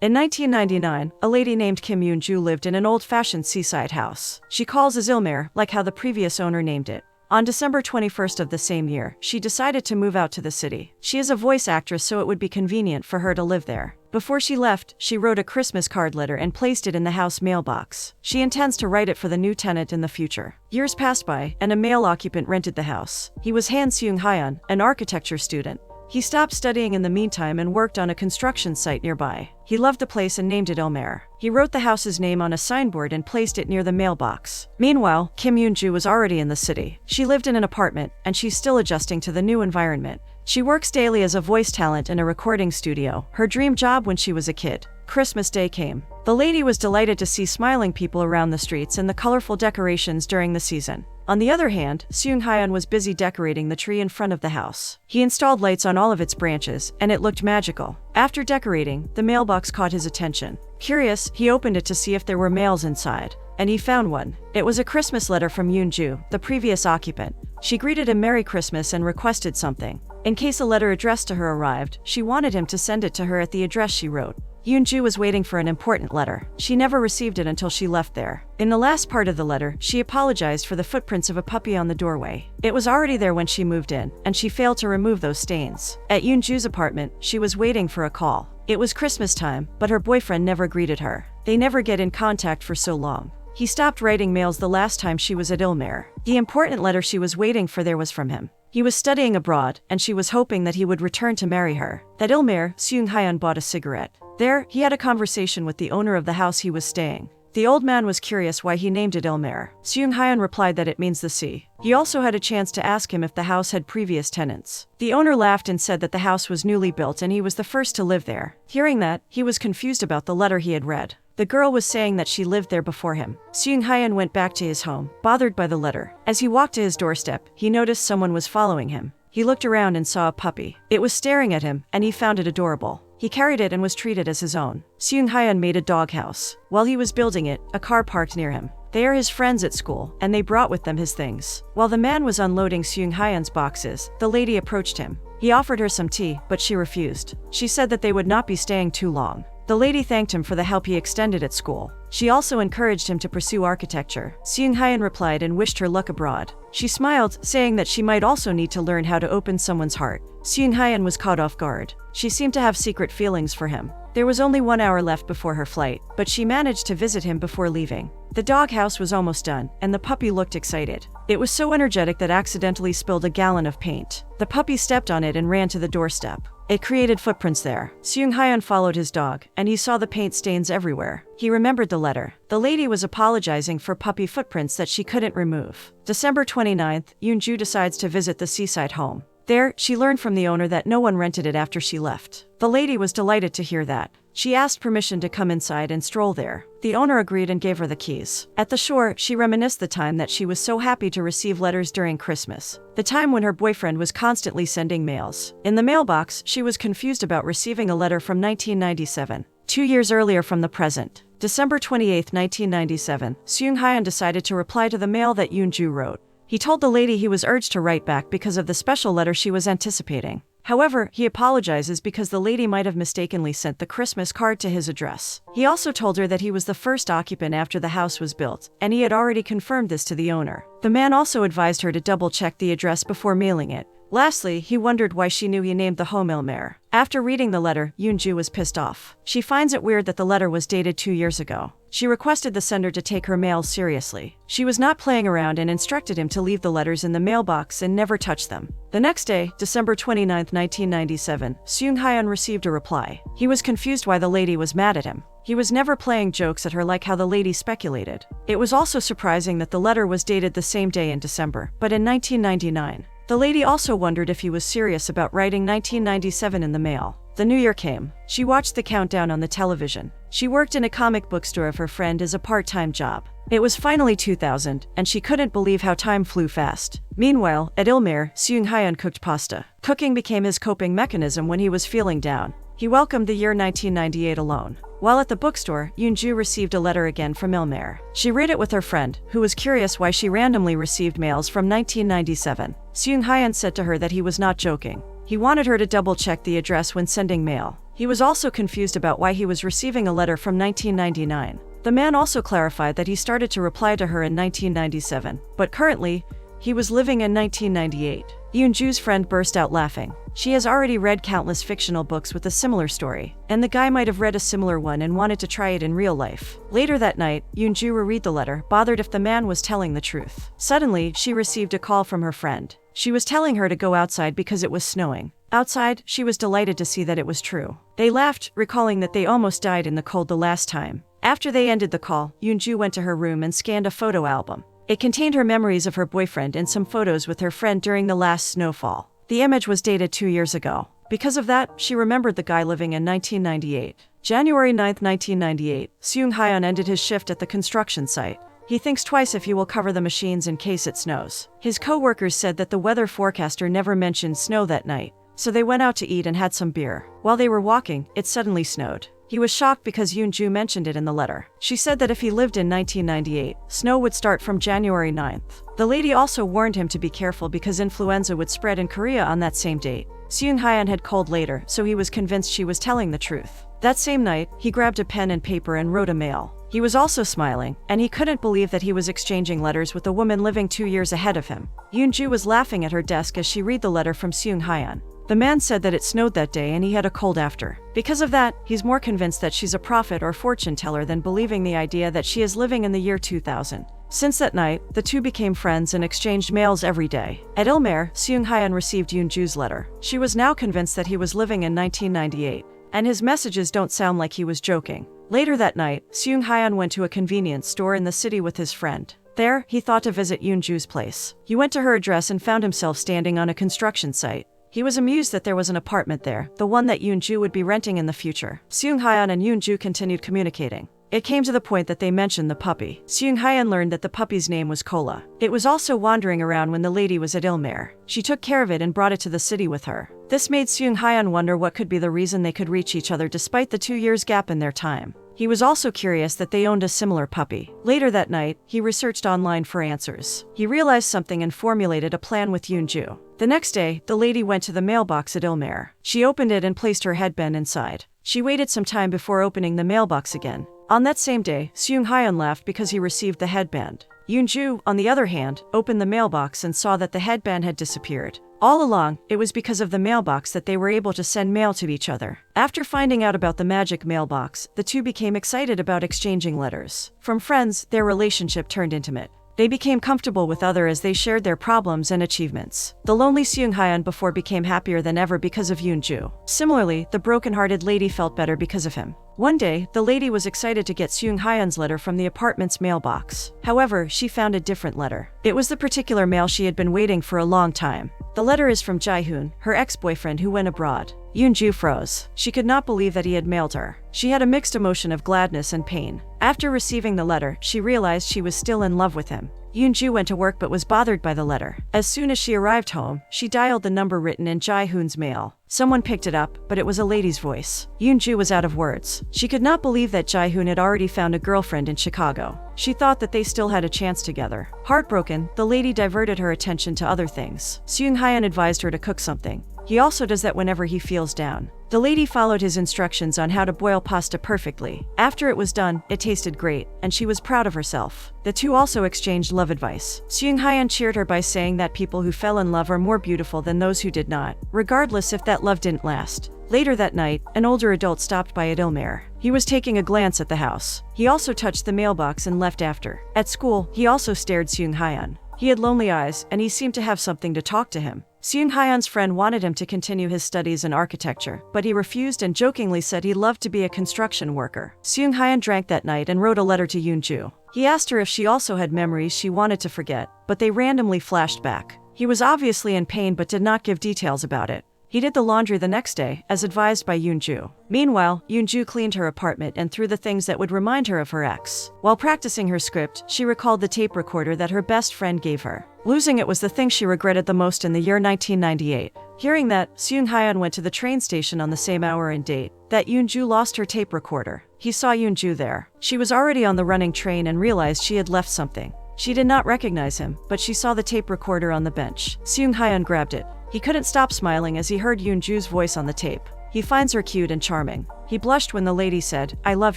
In 1999, a lady named Kim Yoon-ju lived in an old-fashioned seaside house. She calls it Ilmare, like how the previous owner named it. On December 21st of the same year, she decided to move out to the city. She is a voice actress, so it would be convenient for her to live there. Before she left, she wrote a Christmas card letter and placed it in the house mailbox. She intends to write it for the new tenant in the future. Years passed by, and a male occupant rented the house. He was Han Seung-hyun, an architecture student. He stopped studying in the meantime and worked on a construction site nearby. He loved the place and named it Ilmare. He wrote the house's name on a signboard and placed it near the mailbox. Meanwhile, Kim Yoon-ju was already in the city. She lived in an apartment, and she's still adjusting to the new environment. She works daily as a voice talent in a recording studio, her dream job when she was a kid. Christmas Day came. The lady was delighted to see smiling people around the streets and the colorful decorations during the season. On the other hand, Seung-hyun was busy decorating the tree in front of the house. He installed lights on all of its branches, and it looked magical. After decorating, the mailbox caught his attention. Curious, he opened it to see if there were mails inside, and he found one. It was a Christmas letter from Yoon-ju, the previous occupant. She greeted him Merry Christmas and requested something. In case a letter addressed to her arrived, she wanted him to send it to her at the address she wrote. Yoon-ju was waiting for an important letter. She never received it until she left there. In the last part of the letter, she apologized for the footprints of a puppy on the doorway. It was already there when she moved in, and she failed to remove those stains. At Yoon-ju's apartment, she was waiting for a call. It was Christmas time, but her boyfriend never greeted her. They never get in contact for so long. He stopped writing mails the last time she was at Ilmare. The important letter she was waiting for there was from him. He was studying abroad, and she was hoping that he would return to marry her. At Ilmare, Seung-hyun bought a cigarette. There, he had a conversation with the owner of the house he was staying. The old man was curious why he named it Ilmare. Seung-hyun replied that it means the sea. He also had a chance to ask him if the house had previous tenants. The owner laughed and said that the house was newly built and he was the first to live there. Hearing that, he was confused about the letter he had read. The girl was saying that she lived there before him. Seung-hyun went back to his home, bothered by the letter. As he walked to his doorstep, he noticed someone was following him. He looked around and saw a puppy. It was staring at him, and he found it adorable. He carried it and was treated as his own. Seung-hyun made a doghouse. While he was building it, a car parked near him. They are his friends at school, and they brought with them his things. While the man was unloading Seung-hyun's boxes, the lady approached him. He offered her some tea, but she refused. She said that they would not be staying too long. The lady thanked him for the help he extended at school. She also encouraged him to pursue architecture. Seung-hyun replied and wished her luck abroad. She smiled, saying that she might also need to learn how to open someone's heart. Seung-hyun was caught off guard. She seemed to have secret feelings for him. There was only 1 hour left before her flight, but she managed to visit him before leaving. The doghouse was almost done, and the puppy looked excited. It was so energetic that accidentally spilled a gallon of paint. The puppy stepped on it and ran to the doorstep. It created footprints there. Seung-hyun followed his dog, and he saw the paint stains everywhere. He remembered the letter. The lady was apologizing for puppy footprints that she couldn't remove. December 29th, Yoon-ju decides to visit the seaside home. There, she learned from the owner that no one rented it after she left. The lady was delighted to hear that. She asked permission to come inside and stroll there. The owner agreed and gave her the keys. At the shore, she reminisced the time that she was so happy to receive letters during Christmas. The time when her boyfriend was constantly sending mails. In the mailbox, she was confused about receiving a letter from 1997, 2 years earlier from the present. December 28, 1997, Seung-hyun decided to reply to the mail that Yoon-ju wrote. He told the lady he was urged to write back because of the special letter she was anticipating. However, he apologizes because the lady might have mistakenly sent the Christmas card to his address. He also told her that he was the first occupant after the house was built, and he had already confirmed this to the owner. The man also advised her to double-check the address before mailing it. Lastly, he wondered why she knew he named the home Ilmare. After reading the letter, Yoon-ju was pissed off. She finds it weird that the letter was dated 2 years ago. She requested the sender to take her mail seriously. She was not playing around and instructed him to leave the letters in the mailbox and never touch them. The next day, December 29, 1997, Seung-hyun received a reply. He was confused why the lady was mad at him. He was never playing jokes at her like how the lady speculated. It was also surprising that the letter was dated the same day in December, but in 1999. The lady also wondered if he was serious about writing 1997 in the mail. The new year came. She watched the countdown on the television. She worked in a comic book store of her friend as a part-time job. It was finally 2000, and she couldn't believe how time flew fast. Meanwhile, at Ilmare, Seung-hyun cooked pasta. Cooking became his coping mechanism when he was feeling down. He welcomed the year 1998 alone. While at the bookstore, Yoon-ju received a letter again from Ilmare. She read it with her friend, who was curious why she randomly received mails from 1997. Seung-hyun said to her that he was not joking. He wanted her to double-check the address when sending mail. He was also confused about why he was receiving a letter from 1999. The man also clarified that he started to reply to her in 1997, but currently, he was living in 1998. Yoon-ju's friend burst out laughing. She has already read countless fictional books with a similar story, and the guy might have read a similar one and wanted to try it in real life. Later that night, Yoon-ju reread the letter, bothered if the man was telling the truth. Suddenly, she received a call from her friend. She was telling her to go outside because it was snowing. Outside, she was delighted to see that it was true. They laughed, recalling that they almost died in the cold the last time. After they ended the call, Yoon-ju went to her room and scanned a photo album. It contained her memories of her boyfriend and some photos with her friend during the last snowfall. The image was dated 2 years ago. Because of that, she remembered the guy living in 1998. January 9, 1998, Seung-hyun ended his shift at the construction site. He thinks twice if he will cover the machines in case it snows. His co-workers said that the weather forecaster never mentioned snow that night, so they went out to eat and had some beer. While they were walking, it suddenly snowed. He was shocked because Yoon-ju mentioned it in the letter. She said that if he lived in 1998, snow would start from January 9th. The lady also warned him to be careful because influenza would spread in Korea on that same date. Seung-hyun had called later, so he was convinced she was telling the truth. That same night, he grabbed a pen and paper and wrote a mail. He was also smiling, and he couldn't believe that he was exchanging letters with a woman living 2 years ahead of him. Yoon-ju was laughing at her desk as she read the letter from Seung-hyun. The man said that it snowed that day and he had a cold after. Because of that, he's more convinced that she's a prophet or fortune teller than believing the idea that she is living in the year 2000. Since that night, the two became friends and exchanged mails every day. At Ilmer, Seung-hyun received Yoon-ju's letter. She was now convinced that he was living in 1998, and his messages don't sound like he was joking. Later that night, Seung-hyun went to a convenience store in the city with his friend. There, he thought to visit Yoon-ju's place. He went to her address and found himself standing on a construction site. He was amused that there was an apartment there, the one that Yoon-ju would be renting in the future. Seung-hyun and Yoon-ju continued communicating. It came to the point that they mentioned the puppy. Seung-hyun learned that the puppy's name was Kola. It was also wandering around when the lady was at Ilmer. She took care of it and brought it to the city with her. This made Seung-hyun wonder what could be the reason they could reach each other despite the 2 years gap in their time. He was also curious that they owned a similar puppy. Later that night, he researched online for answers. He realized something and formulated a plan with Yoon-ju. The next day, the lady went to the mailbox at Ilmer. She opened it and placed her headband inside. She waited some time before opening the mailbox again. On that same day, Seung-hyun laughed because he received the headband. Yoon-ju, on the other hand, opened the mailbox and saw that the headband had disappeared. All along, it was because of the mailbox that they were able to send mail to each other. After finding out about the magic mailbox, the two became excited about exchanging letters. From friends, their relationship turned intimate. They became comfortable with others as they shared their problems and achievements. The lonely Seung-hyun before became happier than ever because of Yoon-ju. Similarly, the broken-hearted lady felt better because of him. One day, the lady was excited to get Seung-hyun's letter from the apartment's mailbox. However, she found a different letter. It was the particular mail she had been waiting for a long time. The letter is from Jae-hoon, her ex-boyfriend who went abroad. Yoon-ju froze. She could not believe that he had mailed her. She had a mixed emotion of gladness and pain. After receiving the letter, she realized she was still in love with him. Yoon-ju went to work but was bothered by the letter. As soon as she arrived home, she dialed the number written in Jae-hoon's mail. Someone picked it up, but it was a lady's voice. Yoon-ju was out of words. She could not believe that Jae-hoon had already found a girlfriend in Chicago. She thought that they still had a chance together. Heartbroken, the lady diverted her attention to other things. Seung-hyun advised her to cook something. He also does that whenever he feels down. The lady followed his instructions on how to boil pasta perfectly. After it was done, it tasted great, and she was proud of herself. The two also exchanged love advice. Seung-hyun cheered her by saying that people who fell in love are more beautiful than those who did not, regardless if that love didn't last. Later that night, an older adult stopped by at Ilmer. He was taking a glance at the house. He also touched the mailbox and left after. At school, he also stared Seung-hyun. He had lonely eyes, and he seemed to have something to talk to him. Seung-hyun's friend wanted him to continue his studies in architecture, but he refused and jokingly said he loved to be a construction worker. Seung-hyun drank that night and wrote a letter to Yoon-ju. He asked her if she also had memories she wanted to forget, but they randomly flashed back. He was obviously in pain but did not give details about it. He did the laundry the next day, as advised by Yoon-ju. Meanwhile, Yoon-ju cleaned her apartment and threw the things that would remind her of her ex. While practicing her script, she recalled the tape recorder that her best friend gave her. Losing it was the thing she regretted the most in the year 1998. Hearing that, Seung-hyun went to the train station on the same hour and date that Yoon-ju lost her tape recorder. He saw Yoon-ju there. She was already on the running train and realized she had left something. She did not recognize him, but she saw the tape recorder on the bench. Seung-hyun grabbed it. He couldn't stop smiling as he heard Yoon-ju's voice on the tape. He finds her cute and charming. He blushed when the lady said, "I love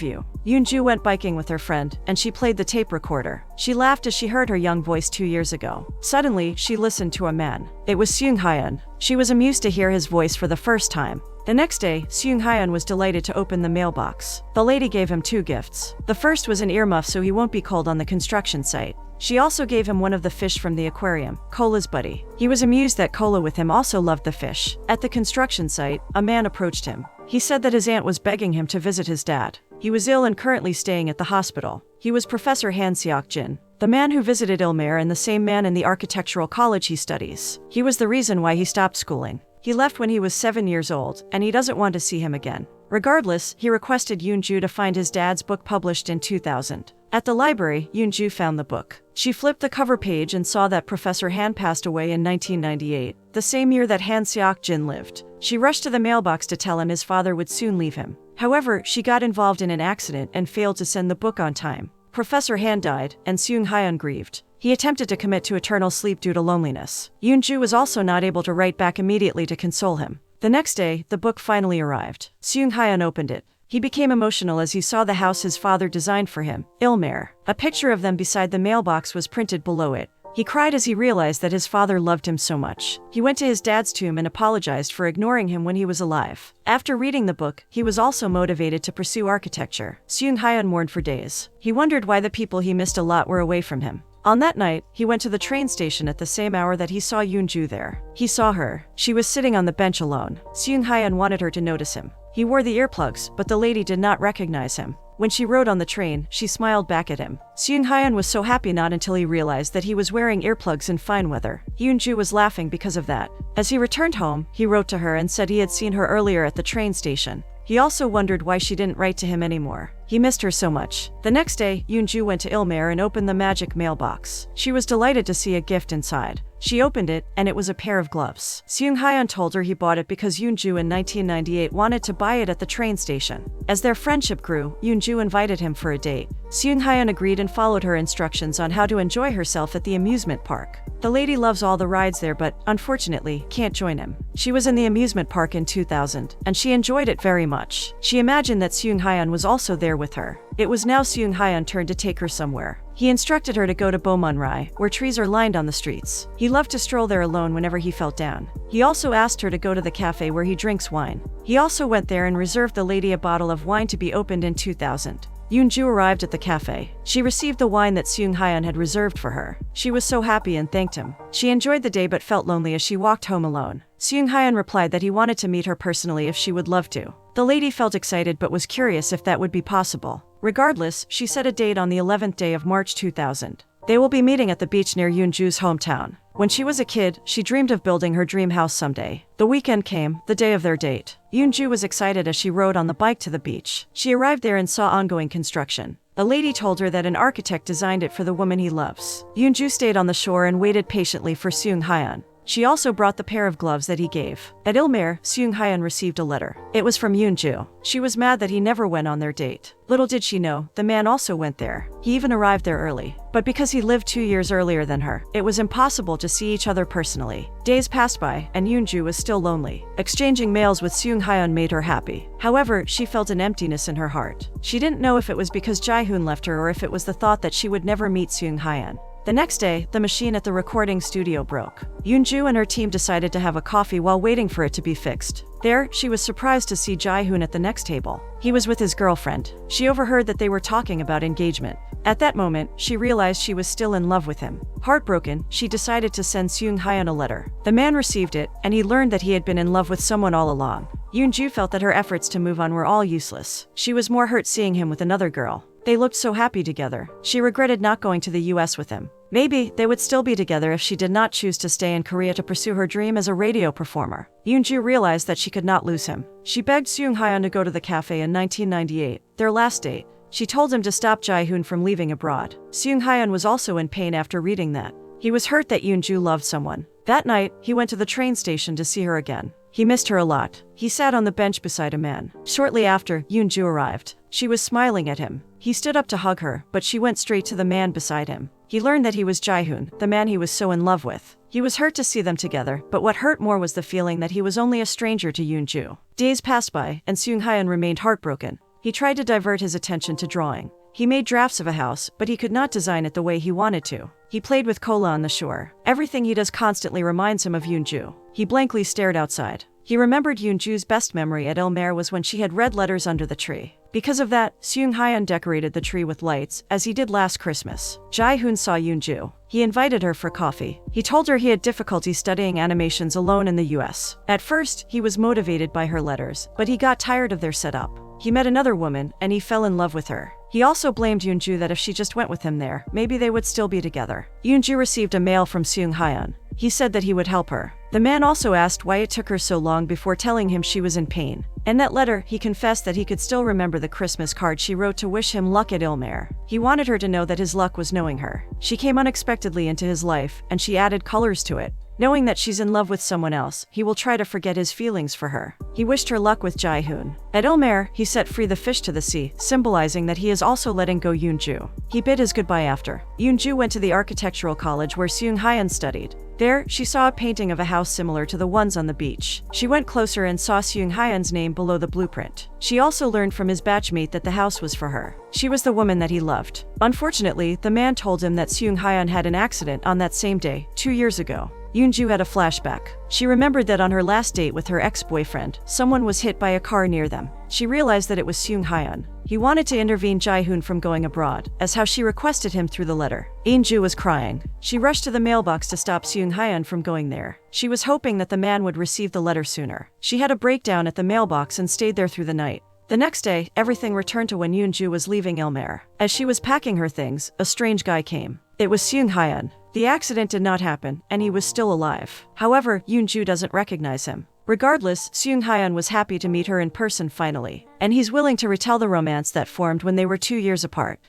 you." Yoonju went biking with her friend, and she played the tape recorder. She laughed as she heard her young voice 2 years ago. Suddenly, she listened to a man. It was Seung-hyun. She was amused to hear his voice for the first time. The next day, Seung-hyun was delighted to open the mailbox. The lady gave him 2 gifts. The first was an earmuff so he won't be cold on the construction site. She also gave him one of the fish from the aquarium, Cola's buddy. He was amused that Cola with him also loved the fish. At the construction site, a man approached him. He said that his aunt was begging him to visit his dad. He was ill and currently staying at the hospital. He was Professor Han Seok-jin, the man who visited Ilmair and the same man in the architectural college he studies. He was the reason why he stopped schooling. He left when he was 7 years old, and he doesn't want to see him again. Regardless, he requested Yoonju to find his dad's book published in 2000. At the library, Yoonju found the book. She flipped the cover page and saw that Professor Han passed away in 1998, the same year that Han Seok-jin lived. She rushed to the mailbox to tell him his father would soon leave him. However, she got involved in an accident and failed to send the book on time. Professor Han died, and Seung-hyun grieved. He attempted to commit to eternal sleep due to loneliness. Yoonju was also not able to write back immediately to console him. The next day, the book finally arrived. Seung-hyun opened it. He became emotional as he saw the house his father designed for him, Ilmair. A picture of them beside the mailbox was printed below it. He cried as he realized that his father loved him so much. He went to his dad's tomb and apologized for ignoring him when he was alive. After reading the book, he was also motivated to pursue architecture. Seung-hyun mourned for days. He wondered why the people he missed a lot were away from him. On that night, he went to the train station at the same hour that he saw Yoonju there. He saw her. She was sitting on the bench alone. Seung-hyun wanted her to notice him. He wore the earplugs, but the lady did not recognize him. When she rode on the train, she smiled back at him. Seung-hyun was so happy not until he realized that he was wearing earplugs in fine weather. Yoonju was laughing because of that. As he returned home, he wrote to her and said he had seen her earlier at the train station. He also wondered why she didn't write to him anymore. He missed her so much. The next day, Yoonju went to Ilmair and opened the magic mailbox. She was delighted to see a gift inside. She opened it, and it was a pair of gloves. Seung-hyun told her he bought it because Yoonju in 1998 wanted to buy it at the train station. As their friendship grew, Yoonju invited him for a date. Seung-hyun agreed and followed her instructions on how to enjoy herself at the amusement park. The lady loves all the rides there but, unfortunately, can't join him. She was in the amusement park in 2000, and she enjoyed it very much. She imagined that Seung-hyun was also there with her. It was now Seung-hyun's turn to take her somewhere. He instructed her to go to Bomunrai, where trees are lined on the streets. He loved to stroll there alone whenever he felt down. He also asked her to go to the cafe where he drinks wine. He also went there and reserved the lady a bottle of wine to be opened in 2000. Yoonju arrived at the cafe. She received the wine that Seung-hyun had reserved for her. She was so happy and thanked him. She enjoyed the day but felt lonely as she walked home alone. Seung-hyun replied that he wanted to meet her personally if she would love to. The lady felt excited but was curious if that would be possible. Regardless, she set a date on the 11th day of March 2000. They will be meeting at the beach near Yoonju's hometown. When she was a kid, she dreamed of building her dream house someday. The weekend came, the day of their date. Yoonju was excited as she rode on the bike to the beach. She arrived there and saw ongoing construction. A lady told her that an architect designed it for the woman he loves. Yoonju stayed on the shore and waited patiently for Seung-hyun. She also brought the pair of gloves that he gave. At Ilmair, Seung-hyun received a letter. It was from Yoonju. She was mad that he never went on their date. Little did she know, the man also went there. He even arrived there early. But because he lived 2 years earlier than her, it was impossible to see each other personally. Days passed by, and Yoonju was still lonely. Exchanging mails with Seung-hyun made her happy. However, she felt an emptiness in her heart. She didn't know if it was because Jae-hoon left her or if it was the thought that she would never meet Seung-hyun. The next day, the machine at the recording studio broke. Yoonju and her team decided to have a coffee while waiting for it to be fixed. There, she was surprised to see Jae-hoon at the next table. He was with his girlfriend. She overheard that they were talking about engagement. At that moment, she realized she was still in love with him. Heartbroken, she decided to send Seung-hyun a letter. The man received it, and he learned that he had been in love with someone all along. Yoonju felt that her efforts to move on were all useless. She was more hurt seeing him with another girl. They looked so happy together. She regretted not going to the US with him. Maybe they would still be together if she did not choose to stay in Korea to pursue her dream as a radio performer. Yoonju realized that she could not lose him. She begged Seung-hyun to go to the cafe in 1998, their last date. She told him to stop Jae-hoon from leaving abroad. Seung-hyun was also in pain after reading that. He was hurt that Yoonju loved someone. That night, he went to the train station to see her again. He missed her a lot. He sat on the bench beside a man. Shortly after, Yoonju arrived. She was smiling at him. He stood up to hug her, but she went straight to the man beside him. He learned that he was Jae-hoon, the man he was so in love with. He was hurt to see them together, but what hurt more was the feeling that he was only a stranger to Yoon-ju. Days passed by, and Seung-hyun remained heartbroken. He tried to divert his attention to drawing. He made drafts of a house, but he could not design it the way he wanted to. He played with cola on the shore. Everything he does constantly reminds him of Yoon-ju. He blankly stared outside. He remembered Yoon-ju's best memory at Ilmer was when she had read letters under the tree. Because of that, Seung-hyun decorated the tree with lights, as he did last Christmas. Jae-hoon saw Yoon-ju. He invited her for coffee. He told her he had difficulty studying animations alone in the US. At first, he was motivated by her letters, but he got tired of their setup. He met another woman, and he fell in love with her. He also blamed Yoon-ju that if she just went with him there, maybe they would still be together. Yoon-ju received a mail from Seung-hyun. He said that he would help her. The man also asked why it took her so long before telling him she was in pain. In that letter, he confessed that he could still remember the Christmas card she wrote to wish him luck at Ilmer. He wanted her to know that his luck was knowing her. She came unexpectedly into his life, and she added colors to it. Knowing that she's in love with someone else, he will try to forget his feelings for her. He wished her luck with Jae-hoon. At Ilmer, he set free the fish to the sea, symbolizing that he is also letting go Yoon-ju. He bid his goodbye after. Yoon-ju went to the architectural college where Seung-hyun studied. There, she saw a painting of a house similar to the ones on the beach. She went closer and saw Seung-hyun's name below the blueprint. She also learned from his batchmate that the house was for her. She was the woman that he loved. Unfortunately, the man told him that Seung-hyun had an accident on that same day, 2 years ago. Yoon-ju had a flashback. She remembered that on her last date with her ex-boyfriend, someone was hit by a car near them. She realized that it was Seung-hyun. He wanted to intervene Jae-hoon from going abroad, as how she requested him through the letter. Yoon-ju was crying. She rushed to the mailbox to stop Seung-hyun from going there. She was hoping that the man would receive the letter sooner. She had a breakdown at the mailbox and stayed there through the night. The next day, everything returned to when Yoon-ju was leaving Ilmer. As she was packing her things, a strange guy came. It was Seung-hyun. The accident did not happen, and he was still alive. However, Yoon-ju doesn't recognize him. Regardless, Seung-hyun was happy to meet her in person finally, and he's willing to retell the romance that formed when they were 2 years apart.